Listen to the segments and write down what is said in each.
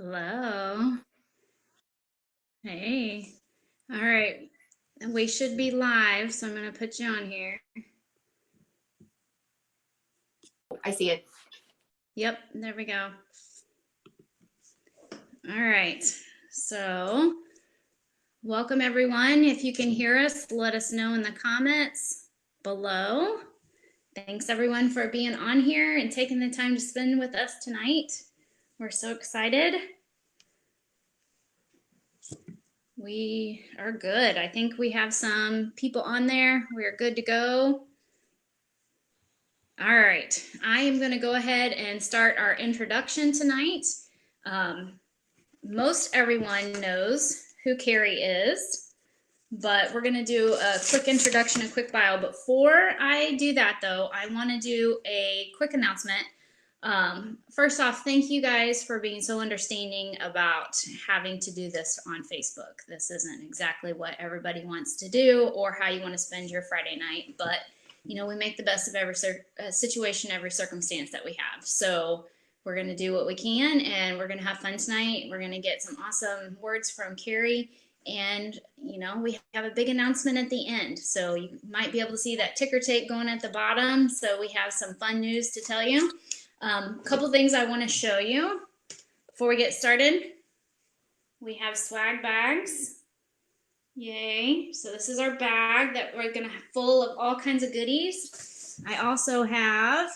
Hello. Hey. All right. We should be live, so I'm going to put you on here. I see it. Yep, there we go. All right. So, welcome everyone. If you can hear us, let us know in the comments below. Thanks everyone for being on here and taking the time to spend with us tonight. We're so excited. We are good. I think we have some people on there. We're good to go. All right, I am going to go ahead and start our introduction tonight. Most everyone knows who Carey is, but we're going to do a quick introduction, a quick bio. Before I do that, though, I want to do a quick announcement. First off, thank you guys for being so understanding about having to do this on Facebook. This isn't exactly what everybody wants to do or how you want to spend your Friday night, but we make the best of every situation, every circumstance that we have. So we're going to do what we can, and we're going to have fun tonight. We're going to get some awesome words from Carey, and we have a big announcement at the end. So you might be able to see that ticker tape going at the bottom. So we have some fun news to tell you. Couple things I want to show you before we get started. We have swag bags. Yay. So this is our bag that we're going to have full of all kinds of goodies. I also have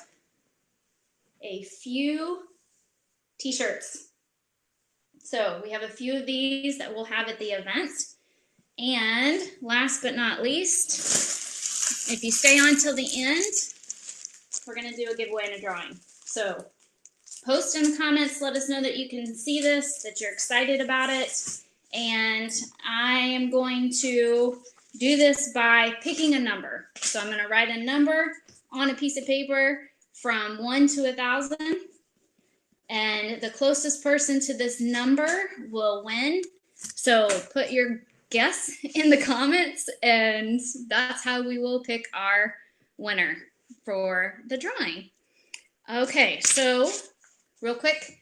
a few t-shirts. So we have a few of these that we'll have at the event. And last but not least, if you stay on till the end, we're going to do a giveaway and a drawing. So post in the comments, let us know that you can see this, that you're excited about it. And I am going to do this by picking a number. So I'm going to write a number on a piece of paper from 1 to 1,000. And the closest person to this number will win. So put your guess in the comments, and that's how we will pick our winner for the drawing. Okay, so real quick,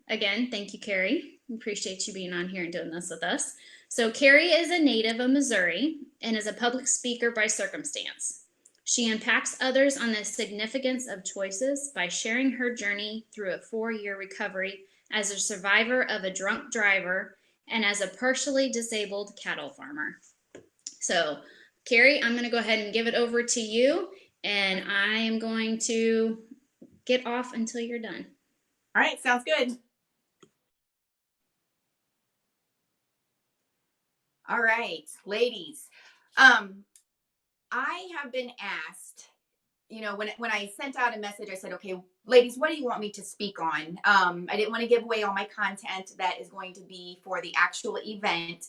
again, thank you, Carey. We appreciate you being on here and doing this with us. So Carey is a native of Missouri and is a public speaker by circumstance. She impacts others on the significance of choices by sharing her journey through a 4-year recovery as a survivor of a drunk driver and as a partially disabled cattle farmer. So, Carey, I'm going to go ahead and give it over to you, and I am going to get off until you're done. All right, sounds good. All right, ladies. I have been asked, when I sent out a message, I said, okay, ladies, what do you want me to speak on? I didn't want to give away all my content that is going to be for the actual event.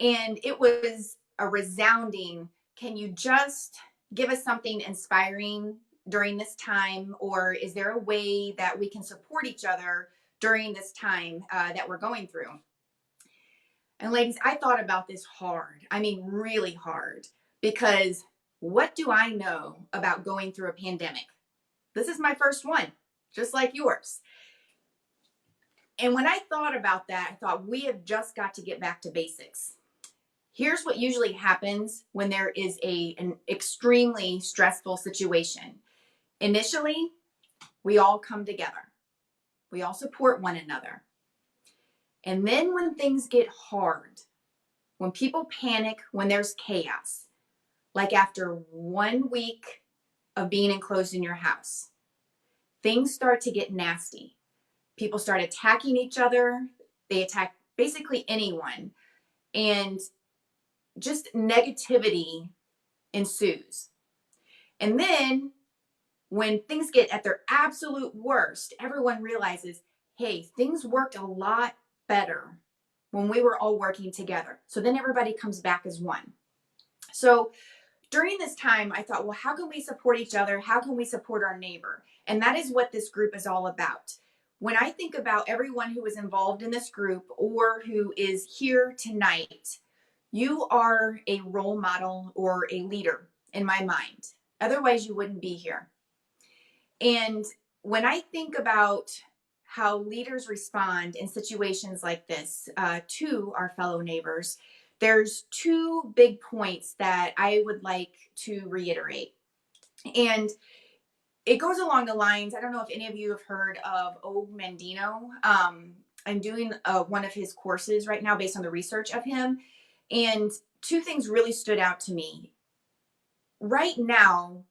And it was a resounding, can you just give us something inspiring during this time? Or is there a way that we can support each other during this time that we're going through? And ladies, I thought about this hard. I mean, really hard, because what do I know about going through a pandemic? This is my first one, just like yours. And when I thought about that, I thought we have just got to get back to basics. Here's what usually happens when there is an extremely stressful situation. Initially, we all come together. We all support one another. And then when things get hard, when people panic, when there's chaos, like after 1 week of being enclosed in your house, things start to get nasty. People start attacking each other. They attack basically anyone. And just negativity ensues. And then when things get at their absolute worst, everyone realizes, hey, things worked a lot better when we were all working together. So then everybody comes back as one. So during this time, I thought, well, how can we support each other? How can we support our neighbor? And that is what this group is all about. When I think about everyone who is involved in this group or who is here tonight, you are a role model or a leader in my mind. Otherwise, you wouldn't be here. And when I think about how leaders respond in situations like this to our fellow neighbors, there's two big points that I would like to reiterate. And it goes along the lines, I don't know if any of you have heard of O. Mandino. I'm doing one of his courses right now based on the research of him. And two things really stood out to me. Right now,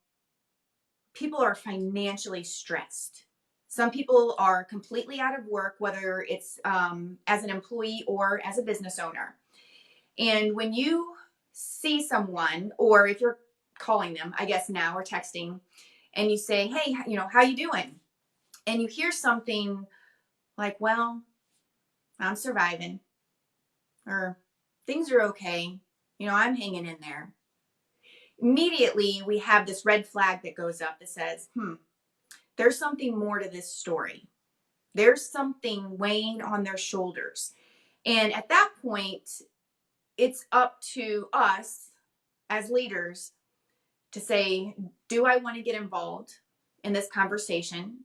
people are financially stressed. Some people are completely out of work, whether it's as an employee or as a business owner. And when you see someone, or if you're calling them, I guess now, or texting, and you say, hey, how you doing? And you hear something like, well, I'm surviving, or things are okay. I'm hanging in there. Immediately, we have this red flag that goes up that says, there's something more to this story. There's something weighing on their shoulders. And at that point, it's up to us as leaders to say, do I want to get involved in this conversation?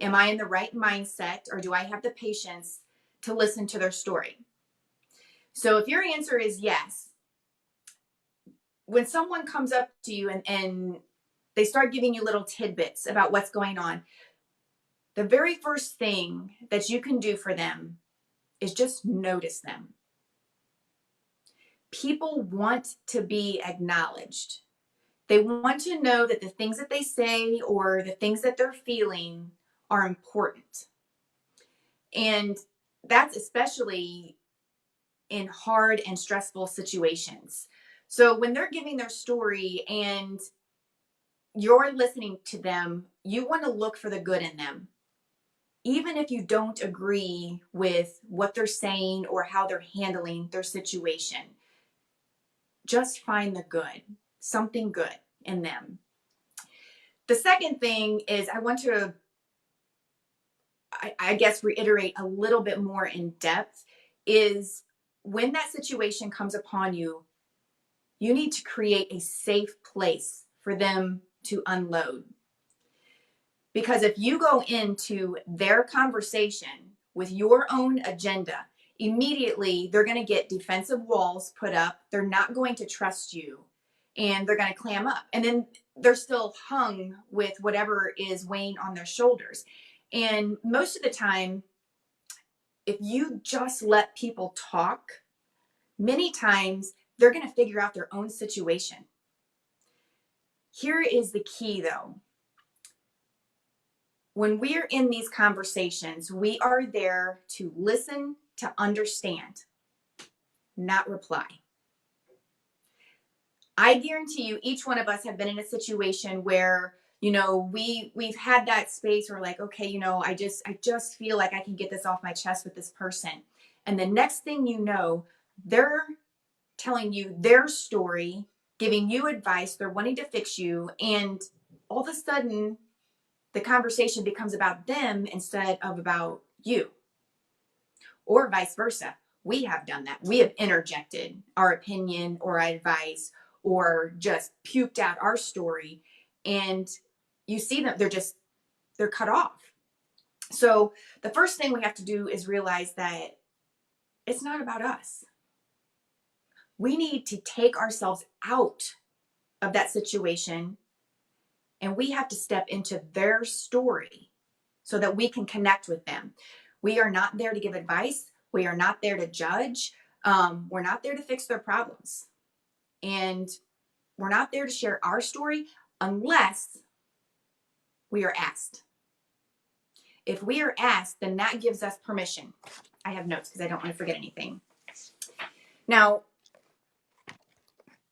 Am I in the right mindset, or do I have the patience to listen to their story? So if your answer is yes, when someone comes up to you and they start giving you little tidbits about what's going on, the very first thing that you can do for them is just notice them. People want to be acknowledged. They want to know that the things that they say or the things that they're feeling are important. And that's especially in hard and stressful situations. So when they're giving their story and you're listening to them, you want to look for the good in them. Even if you don't agree with what they're saying or how they're handling their situation, just find the good, something good in them. The second thing is I want to, I guess, reiterate a little bit more in depth is when that situation comes upon you, you need to create a safe place for them to unload. Because if you go into their conversation with your own agenda, immediately they're going to get defensive walls put up. They're not going to trust you, and they're going to clam up. And then they're still hung with whatever is weighing on their shoulders. And most of the time, if you just let people talk, many times they're going to figure out their own situation. Here is the key, though. When we're in these conversations, we are there to listen, to understand, not reply. I guarantee you, each one of us have been in a situation where, we've had that space where like, okay, I just feel like I can get this off my chest with this person. And the next thing you know, they're telling you their story, giving you advice, they're wanting to fix you, and all of a sudden, the conversation becomes about them instead of about you, or vice versa. We have done that. We have interjected our opinion or advice or just puked out our story, and you see them, they're cut off. So the first thing we have to do is realize that it's not about us. We need to take ourselves out of that situation, and we have to step into their story so that we can connect with them. We are not there to give advice. We are not there to judge. We're not there to fix their problems. And we're not there to share our story unless we are asked. If we are asked, then that gives us permission. I have notes because I don't want to forget anything. Now,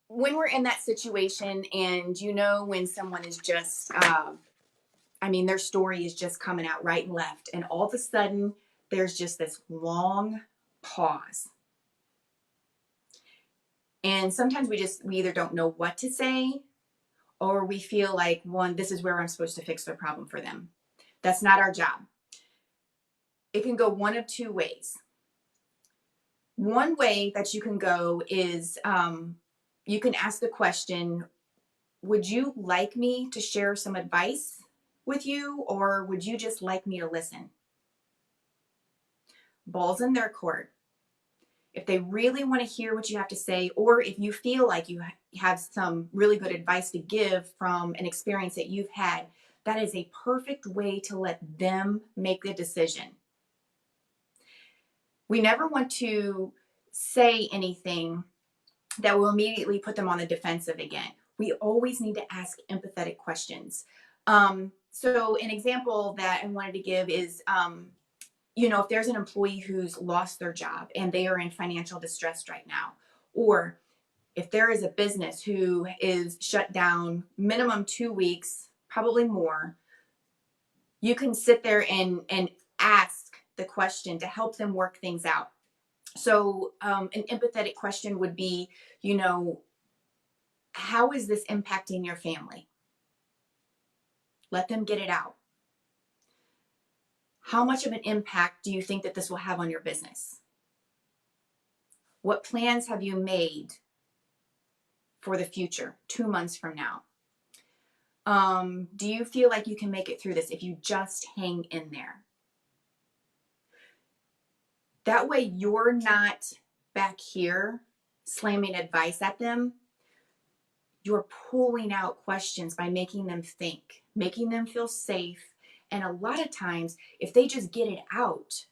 when we're in that situation and when someone is just their story is just coming out right and left, and all of a sudden there's just this long pause. And sometimes we either don't know what to say, or we feel like, this is where I'm supposed to fix their problem for them. That's not our job. It can go one of two ways. One way that you can go is you can ask the question, would you like me to share some advice with you, or would you just like me to listen? Ball's in their court. If they really want to hear what you have to say, or if you feel like you have some really good advice to give from an experience that you've had, that is a perfect way to let them make the decision. We never want to say anything that will immediately put them on the defensive again. We always need to ask empathetic questions. So an example that I wanted to give is, if there's an employee who's lost their job and they are in financial distress right now, or if there is a business who is shut down minimum 2 weeks, probably more, you can sit there and ask the question to help them work things out. So an empathetic question would be, how is this impacting your family? Let them get it out. How much of an impact do you think that this will have on your business? What plans have you made for the future, 2 months from now? Do you feel like you can make it through this if you just hang in there? That way you're not back here slamming advice at them. You're pulling out questions by making them think, making them feel safe. And a lot of times, if they just get it out,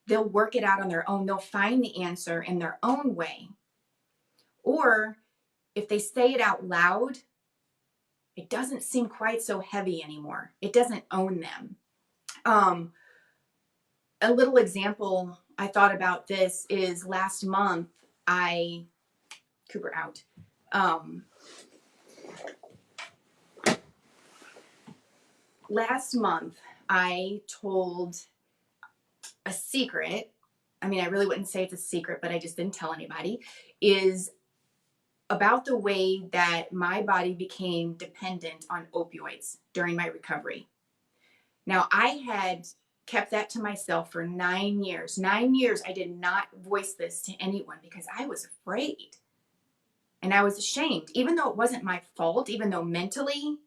they'll work it out on their own. They'll find the answer in their own way. Or if they say it out loud, it doesn't seem quite so heavy anymore. It doesn't own them. A little example I thought about this is last month, Cooper out. Last month, I told a secret. I mean, I really wouldn't say it's a secret, but I just didn't tell anybody, is about the way that my body became dependent on opioids during my recovery. Now, I had kept that to myself for 9 years. 9 years, I did not voice this to anyone because I was afraid. And I was ashamed, even though it wasn't my fault, even though mentally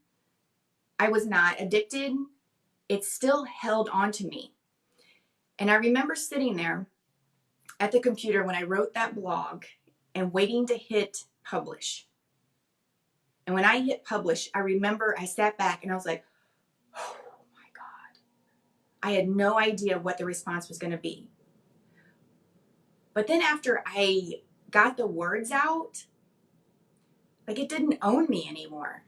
I was not addicted, it still held on to me. And I remember sitting there at the computer when I wrote that blog and waiting to hit publish. And when I hit publish, I remember I sat back and I was like, oh my God. I had no idea what the response was going to be. But then after I got the words out, it didn't own me anymore.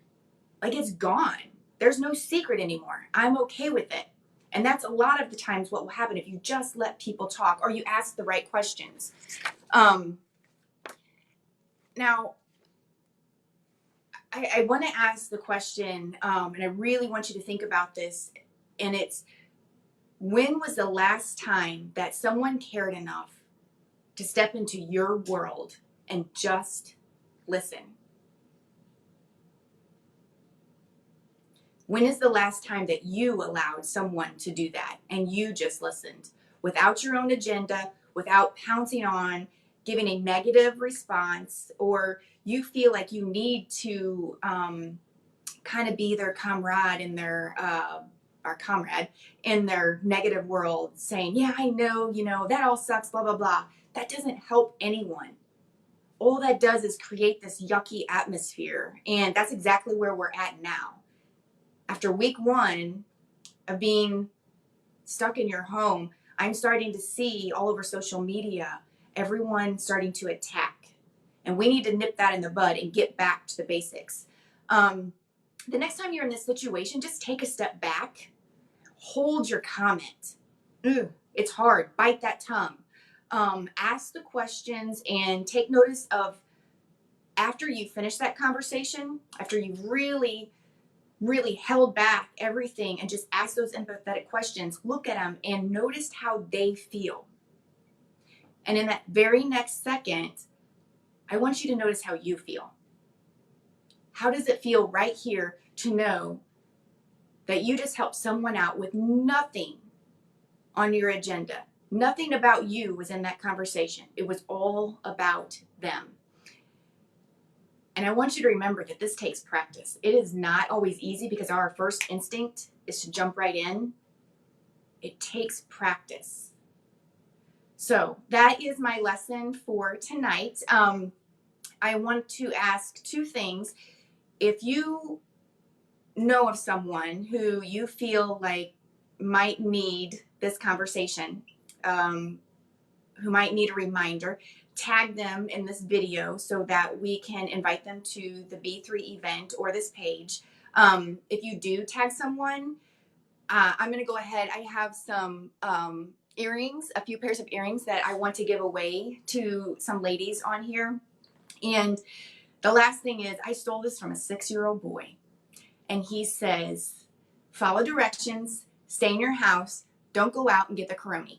It's gone. There's no secret anymore. I'm okay with it. And that's a lot of the times what will happen if you just let people talk or you ask the right questions. Now, I want to ask the question, and I really want you to think about this, and it's, when was the last time that someone cared enough to step into your world and just listen? When is the last time that you allowed someone to do that and you just listened without your own agenda, without pouncing on, giving a negative response, or you feel like you need to kind of be their comrade in their negative world, saying, yeah, I know, that all sucks, blah, blah, blah. That doesn't help anyone. All that does is create this yucky atmosphere. And that's exactly where we're at now. After week 1 of being stuck in your home, I'm starting to see all over social media, everyone starting to attack. And we need to nip that in the bud and get back to the basics. The next time you're in this situation, just take a step back. Hold your comment. It's hard. Bite that tongue. Ask the questions and take notice of, after you finish that conversation, after you've really held back everything and just ask those empathetic questions, look at them and notice how they feel. And in that very next second, I want you to notice how you feel. How does it feel right here to know that you just helped someone out with nothing on your agenda? Nothing about you was in that conversation. It was all about them. And I want you to remember that this takes practice. It is not always easy because our first instinct is to jump right in. It takes practice. So that is my lesson for tonight. I want to ask two things. If you know of someone who you feel like might need this conversation, who might need a reminder, tag them in this video so that we can invite them to the B3 event or this page. If you do tag someone, I'm going to go ahead. I have some earrings, a few pairs of earrings that I want to give away to some ladies on here. And the last thing is, I stole this from a 6-year-old boy. And he says, follow directions, stay in your house, don't go out and get the corona.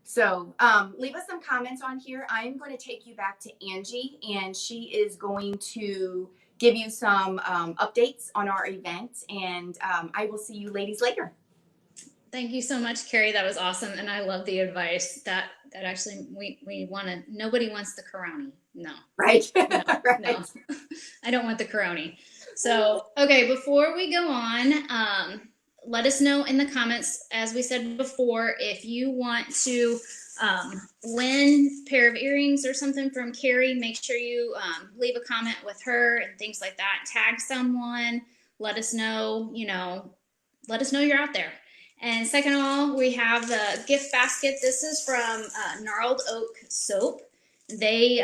So leave us some comments on here. I'm going to take you back to Angie, and she is going to give you some updates on our event. And I will see you ladies later. Thank you so much, Carey. That was awesome, and I love the advice. That actually we want to. Nobody wants the corona. No. Right. No. Right. No. I don't want the corona. So okay, before we go on, let us know in the comments, as we said before, if you want to win a pair of earrings or something from Carey. Make sure you leave a comment with her and things like that. Tag someone. Let us know. Let us know you're out there. And second of all, we have the gift basket. This is from Gnarled Oak Soap. They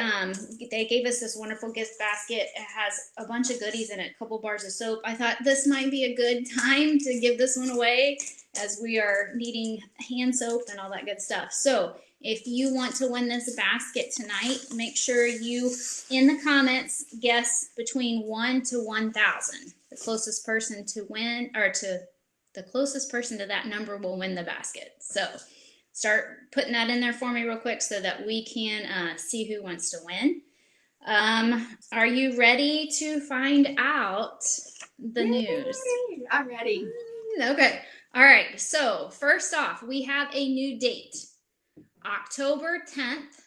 gave us this wonderful gift basket. It has a bunch of goodies in it, a couple bars of soap. I thought this might be a good time to give this one away, as we are needing hand soap and all that good stuff. So if you want to win this basket tonight, make sure you, in the comments, guess between 1 to 1,000. The closest person to win, or to the closest person to that number will win the basket. So start putting that in there for me real quick so that we can see who wants to win. Are you ready to find out the news? I'm ready. Okay. All right. So first off, we have a new date. October 10th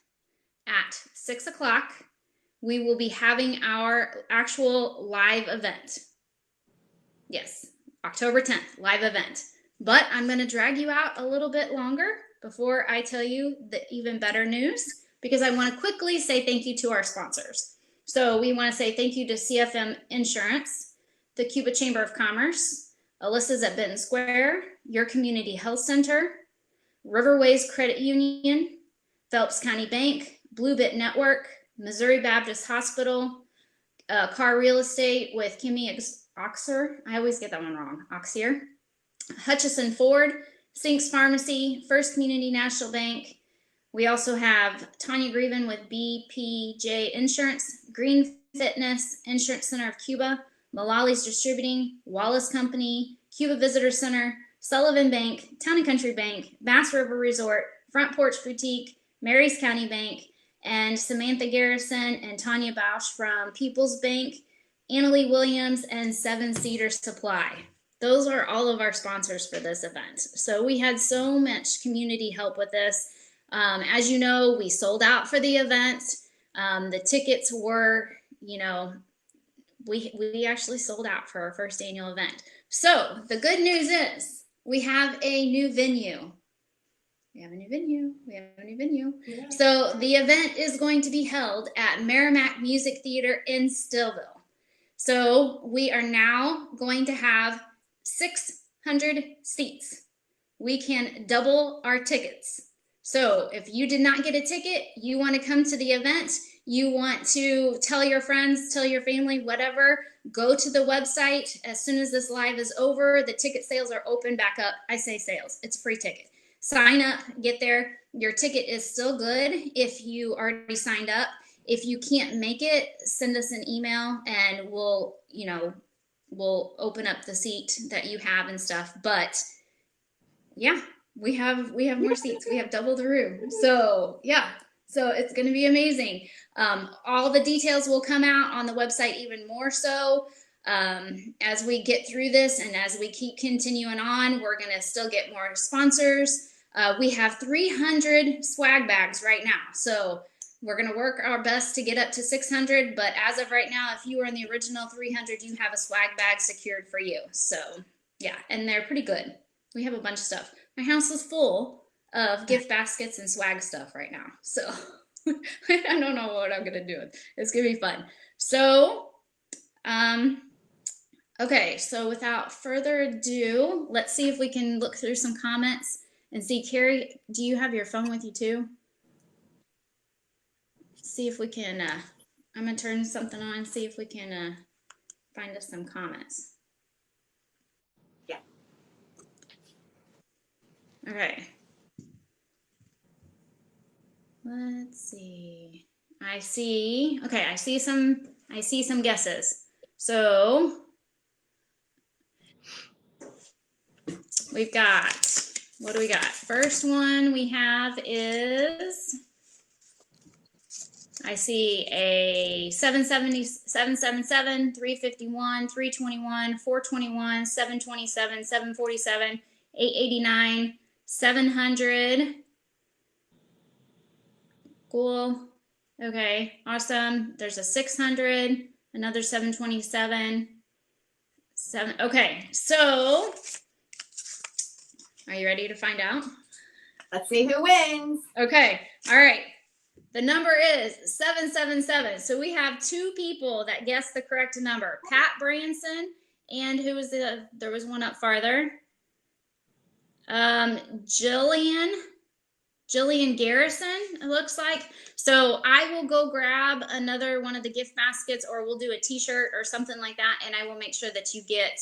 at 6 o'clock, we will be having our actual live event. Yes, October 10th, live event. But I'm going to drag you out a little bit longer before I tell you the even better news, because I want to quickly say thank you to our sponsors. So we want to say thank you to CFM Insurance, the Cuba Chamber of Commerce, Alyssa's at Benton Square, Your Community Health Center, Riverways Credit Union, Phelps County Bank, Blue Bit Network, Missouri Baptist Hospital, Car Real Estate with Kimmy Oxer. I always get that one wrong. Oxier. Hutchison Ford, Sinks Pharmacy, First Community National Bank. We also have Tanya Grieven with BPJ Insurance, Green Fitness, Insurance Center of Cuba, Malali's Distributing, Wallace Company, Cuba Visitor Center, Sullivan Bank, Town and Country Bank, Bass River Resort, Front Porch Boutique, Mary's County Bank, and Samantha Garrison and Tanya Bausch from People's Bank, Annalie Williams, and Seven Cedar Supply. Those are all of our sponsors for this event. So we had so much community help with this. As you know, we sold out for the event. The tickets were, we actually sold out for our first annual event. So the good news is we have a new venue. We have a new venue. Yeah. So the event is going to be held at Merrimack Music Theater in Stillville. So we are now going to have 600 seats. We can double our tickets. So if you did not get a ticket, you want to come to the event, you want to tell your friends, tell your family, whatever, go to the website. As soon as this live is over, the ticket sales are open back up. I say sales, it's a free ticket. Sign up, get there. Your ticket is still good if you already signed up. If you can't make it, send us an email and we'll open up the seat that you have and stuff. But yeah, we have more seats. We have double the room. So yeah, so it's going to be amazing. All the details will come out on the website even more so. As we get through this and as we keep continuing on, we're going to still get more sponsors. We have 300 swag bags right now. So we're going to work our best to get up to 600. But as of right now, if you were in the original 300, you have a swag bag secured for you. So yeah, and they're pretty good. We have a bunch of stuff. My house is full of gift baskets and swag stuff right now. So I don't know what I'm gonna do. It's gonna be fun. So, okay, so without further ado, let's see if we can look through some comments and see. Carey, do you have your phone with you too? See if we can, I'm gonna turn something on, see if we can find us some comments. Yeah. Okay. Let's see. I see some guesses. So we've got, what do we got? First one we have is, I see a 770, 777, 351, 321, 421, 727, 747, 889, 700. Cool. Okay, awesome. There's a 600, another 727, 7. Okay, so are you ready to find out? Let's see who wins. Okay, all right. The number is 777. So we have two people that guessed the correct number. Pat Branson, and who was there was one up farther. Jillian Garrison, it looks like. So I will go grab another one of the gift baskets, or we'll do a t-shirt or something like that, and I will make sure that you get,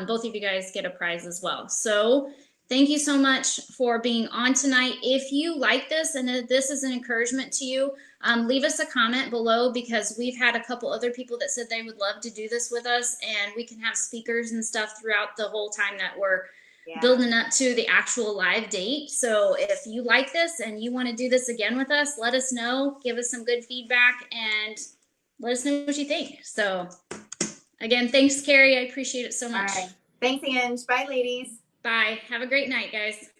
both of you guys get a prize as well. So thank you so much for being on tonight. If you like this and this is an encouragement to you, leave us a comment below, because we've had a couple other people that said they would love to do this with us, and we can have speakers and stuff throughout the whole time that we're building up to the actual live date. So if you like this and you want to do this again with us, let us know, give us some good feedback, and let us know what you think. So again, thanks, Carey. I appreciate it so much. All right. Thanks, Ange. Bye, ladies. Bye. Have a great night, guys.